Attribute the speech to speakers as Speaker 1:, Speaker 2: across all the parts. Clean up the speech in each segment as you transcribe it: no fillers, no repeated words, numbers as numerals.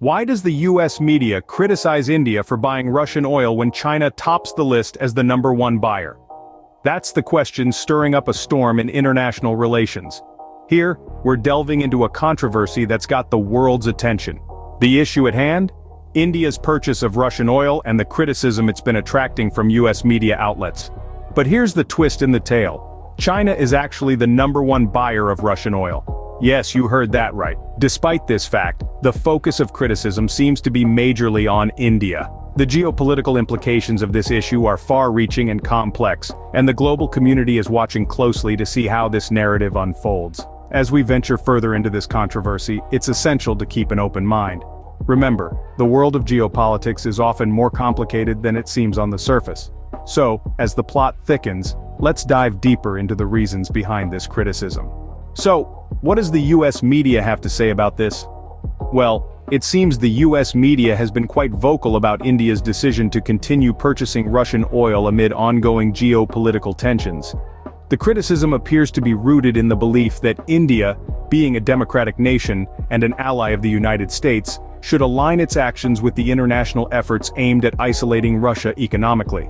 Speaker 1: Why does the US media criticize India for buying Russian oil when China tops the list as the #1 buyer? That's the question stirring up a storm in international relations. Here, we're delving into a controversy that's got the world's attention. The issue at hand? India's purchase of Russian oil and the criticism it's been attracting from US media outlets. But here's the twist in the tale. China is actually the #1 buyer of Russian oil. Yes, you heard that right. Despite this fact, the focus of criticism seems to be majorly on India. The geopolitical implications of this issue are far-reaching and complex, and the global community is watching closely to see how this narrative unfolds. As we venture further into this controversy, it's essential to keep an open mind. Remember, the world of geopolitics is often more complicated than it seems on the surface. So, as the plot thickens, let's dive deeper into the reasons behind this criticism. So, what does the US media have to say about this? Well, it seems the US media has been quite vocal about India's decision to continue purchasing Russian oil amid ongoing geopolitical tensions. The criticism appears to be rooted in the belief that India, being a democratic nation and an ally of the United States, should align its actions with the international efforts aimed at isolating Russia economically.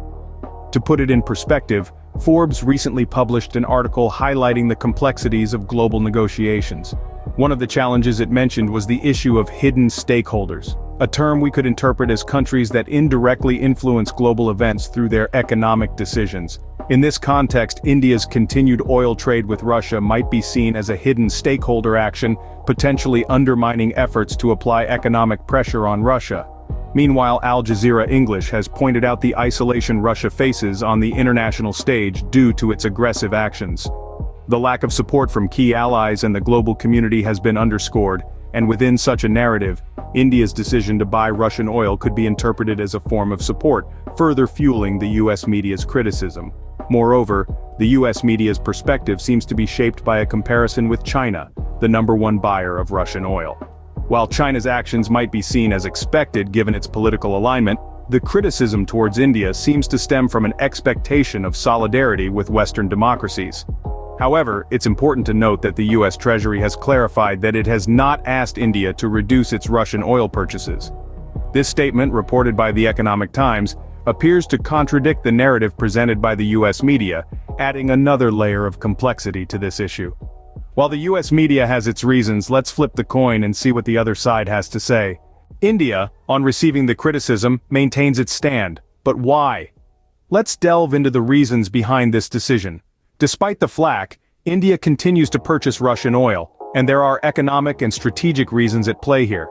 Speaker 1: To put it in perspective, Forbes recently published an article highlighting the complexities of global negotiations. One of the challenges it mentioned was the issue of hidden stakeholders, a term we could interpret as countries that indirectly influence global events through their economic decisions. In this context, India's continued oil trade with Russia might be seen as a hidden stakeholder action, potentially undermining efforts to apply economic pressure on Russia. Meanwhile, Al Jazeera English has pointed out the isolation Russia faces on the international stage due to its aggressive actions. The lack of support from key allies and the global community has been underscored, and within such a narrative, India's decision to buy Russian oil could be interpreted as a form of support, further fueling the US media's criticism. Moreover, the US media's perspective seems to be shaped by a comparison with China, the #1 buyer of Russian oil. While China's actions might be seen as expected given its political alignment, the criticism towards India seems to stem from an expectation of solidarity with Western democracies. However, it's important to note that the US Treasury has clarified that it has not asked India to reduce its Russian oil purchases. This statement, reported by the Economic Times, appears to contradict the narrative presented by the US media, adding another layer of complexity to this issue. While the US media has its reasons, let's flip the coin and see what the other side has to say. India, on receiving the criticism, maintains its stand. But why? Let's delve into the reasons behind this decision. Despite the flack, India continues to purchase Russian oil, and there are economic and strategic reasons at play here.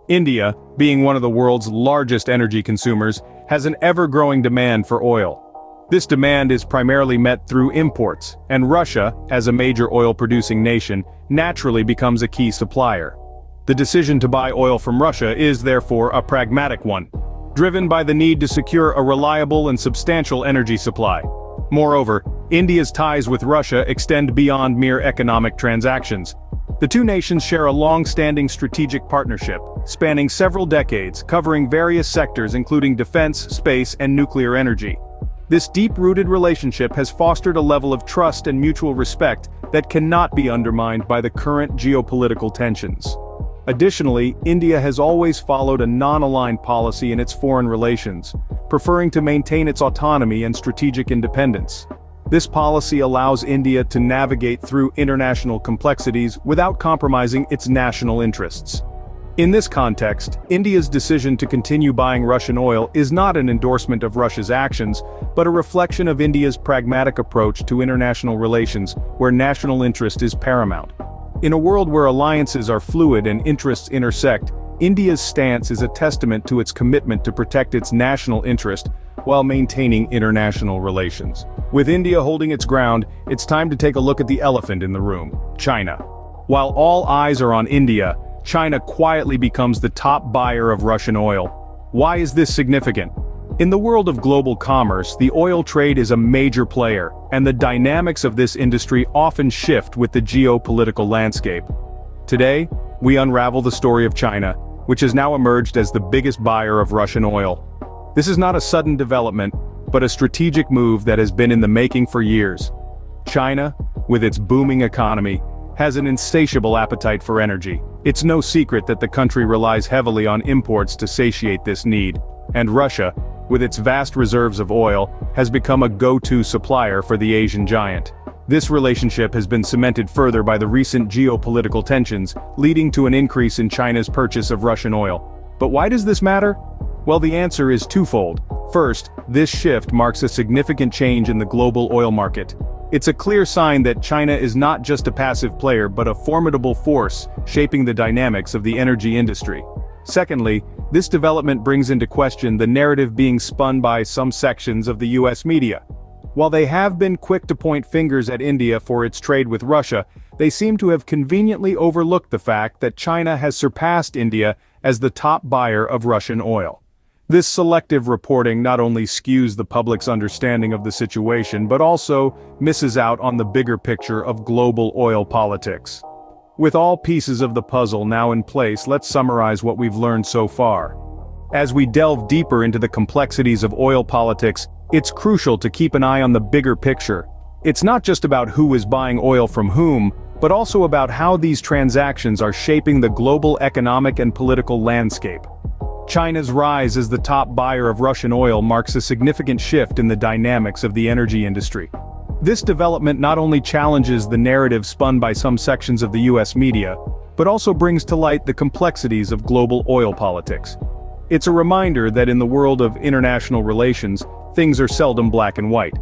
Speaker 1: India, being one of the world's largest energy consumers, has an ever-growing demand for oil. This demand is primarily met through imports, and Russia, as a major oil-producing nation, naturally becomes a key supplier. The decision to buy oil from Russia is therefore a pragmatic one, driven by the need to secure a reliable and substantial energy supply. Moreover, India's ties with Russia extend beyond mere economic transactions. The two nations share a long-standing strategic partnership, spanning several decades, covering various sectors including defense, space, and nuclear energy. This deep-rooted relationship has fostered a level of trust and mutual respect that cannot be undermined by the current geopolitical tensions. Additionally, India has always followed a non-aligned policy in its foreign relations, preferring to maintain its autonomy and strategic independence. This policy allows India to navigate through international complexities without compromising its national interests. In this context, India's decision to continue buying Russian oil is not an endorsement of Russia's actions, but a reflection of India's pragmatic approach to international relations, where national interest is paramount. In a world where alliances are fluid and interests intersect, India's stance is a testament to its commitment to protect its national interest while maintaining international relations. With India holding its ground, it's time to take a look at the elephant in the room: China. While all eyes are on India, China quietly becomes the top buyer of Russian oil. Why is this significant? In the world of global commerce, the oil trade is a major player, and the dynamics of this industry often shift with the geopolitical landscape. Today, we unravel the story of China, which has now emerged as the biggest buyer of Russian oil. This is not a sudden development, but a strategic move that has been in the making for years. China, with its booming economy, has an insatiable appetite for energy. It's no secret that the country relies heavily on imports to satiate this need, and Russia, with its vast reserves of oil, has become a go-to supplier for the Asian giant. This relationship has been cemented further by the recent geopolitical tensions, leading to an increase in China's purchase of Russian oil. But why does this matter? Well, the answer is twofold. First, this shift marks a significant change in the global oil market. It's a clear sign that China is not just a passive player but a formidable force shaping the dynamics of the energy industry. Secondly, this development brings into question the narrative being spun by some sections of the US media. While they have been quick to point fingers at India for its trade with Russia, they seem to have conveniently overlooked the fact that China has surpassed India as the top buyer of Russian oil. This selective reporting not only skews the public's understanding of the situation but also misses out on the bigger picture of global oil politics. With all pieces of the puzzle now in place, let's summarize what we've learned so far. As we delve deeper into the complexities of oil politics, it's crucial to keep an eye on the bigger picture. It's not just about who is buying oil from whom, but also about how these transactions are shaping the global economic and political landscape. China's rise as the top buyer of Russian oil marks a significant shift in the dynamics of the energy industry. This development not only challenges the narrative spun by some sections of the US media, but also brings to light the complexities of global oil politics. It's a reminder that in the world of international relations, things are seldom black and white.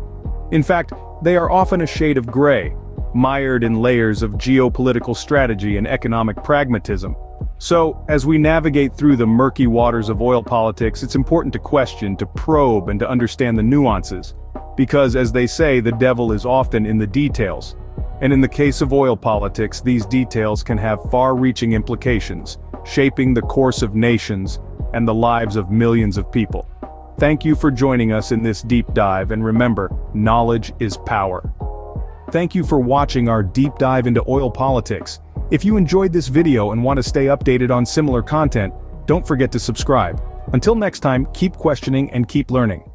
Speaker 1: In fact, they are often a shade of gray, mired in layers of geopolitical strategy and economic pragmatism. So, as we navigate through the murky waters of oil politics, it's important to question, to probe, and to understand the nuances. Because, as they say, the devil is often in the details. And in the case of oil politics, these details can have far-reaching implications, shaping the course of nations and the lives of millions of people. Thank you for joining us in this deep dive, and remember, knowledge is power. Thank you for watching our deep dive into oil politics. If you enjoyed this video and want to stay updated on similar content, don't forget to subscribe. Until next time, keep questioning and keep learning.